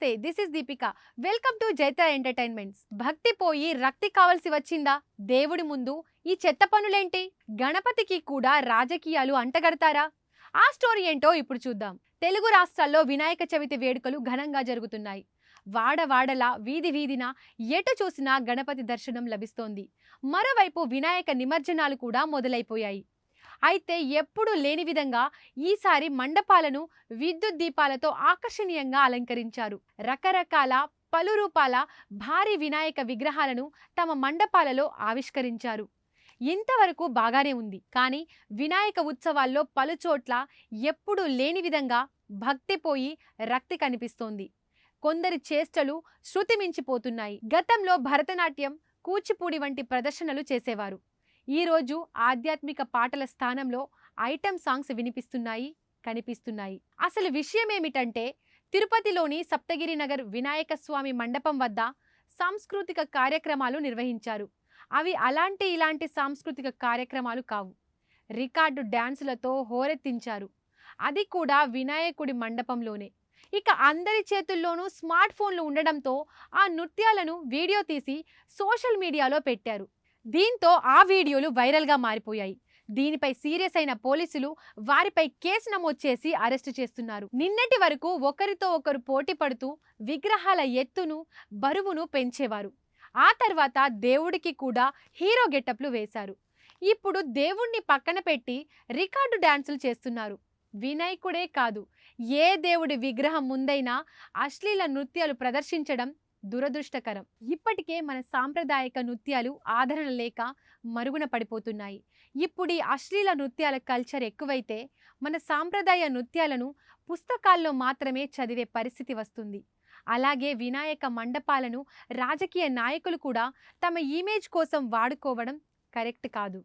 నమస్తే, this is Deepika. Welcome to Jaitra entertainments. భక్తి పోయి రక్తి కావాల్సి వచ్చిందా? దేవుడి ముందు ఈ చెత్త పనులేంటి? గణపతికి కూడా రాజకీయాలు అంటగడతారా? ఆ స్టోరీ ఏంటో ఇప్పుడు చూద్దాం. తెలుగు రాష్ట్రాల్లో వినాయక చవితి వేడుకలు ఘనంగా జరుగుతున్నాయి. వాడవాడలా వీధి వీధిన ఎటు చూసినా గణపతి దర్శనం లభిస్తోంది. మరోవైపు వినాయక నిమజ్జనాలు కూడా మొదలైపోయాయి. అయితే ఎప్పుడూ లేని విధంగా ఈసారి మండపాలను విద్యుత్ దీపాలతో ఆకర్షణీయంగా అలంకరించారు. రకరకాల పలు రూపాల భారీ వినాయక విగ్రహాలను తమ మండపాలలో ఆవిష్కరించారు. ఇంతవరకు బాగానే ఉంది. కానీ వినాయక ఉత్సవాల్లో పలుచోట్ల ఎప్పుడూ లేని విధంగా భక్తి పోయి రక్తి కనిపిస్తోంది. కొందరి చేష్టలు శృతి మించిపోతున్నాయి. గతంలో భరతనాట్యం, కూచిపూడి వంటి ప్రదర్శనలు చేసేవారు. ఈరోజు ఆధ్యాత్మిక పాటల స్థానంలో ఐటెం సాంగ్స్ వినిపిస్తున్నాయి, కనిపిస్తున్నాయి. అసలు విషయం ఏమిటంటే, తిరుపతిలోని సప్తగిరి నగర్ వినాయక స్వామి మండపం వద్ద సాంస్కృతిక కార్యక్రమాలు నిర్వహించారు. అవి ఇలాంటి సాంస్కృతిక కార్యక్రమాలు కావు. రికార్డు డ్యాన్సులతో హోరెత్తించారు. అది కూడా వినాయకుడి మండపంలోనే. ఇక అందరి చేతుల్లోనూ స్మార్ట్ ఫోన్లు ఉండడంతో ఆ నృత్యాలను వీడియో తీసి సోషల్ మీడియాలో పెట్టారు. దీంతో ఆ వీడియోలు వైరల్గా మారిపోయాయి. దీనిపై సీరియస్ అయిన పోలీసులు వారిపై కేసు నమోదు చేసి అరెస్టు చేస్తున్నారు. నిన్నటి వరకు ఒకరితో ఒకరు పోటీ పడుతూ విగ్రహాల ఎత్తును, బరువును పెంచేవారు. ఆ తర్వాత దేవుడికి కూడా హీరో గెటప్లు వేశారు. ఇప్పుడు దేవుణ్ణి పక్కన పెట్టి రికార్డు డాన్సులు చేస్తున్నారు. వినాయకుడే కాదు, ఏ దేవుడి విగ్రహం ముందైనా అశ్లీల నృత్యాలు ప్రదర్శించడం దురదృష్టకరం. ఇప్పటికే మన సాంప్రదాయక నృత్యాలు ఆదరణ లేక మరుగున పడిపోతున్నాయి. ఇప్పుడు ఈ అశ్లీల నృత్యాల కల్చర్ ఎక్కువైతే మన సాంప్రదాయ నృత్యాలను పుస్తకాల్లో మాత్రమే చదివే పరిస్థితి వస్తుంది. అలాగే వినాయక మండపాలను రాజకీయ నాయకులు కూడా తమ ఇమేజ్ కోసం వాడుకోవడం కరెక్ట్ కాదు.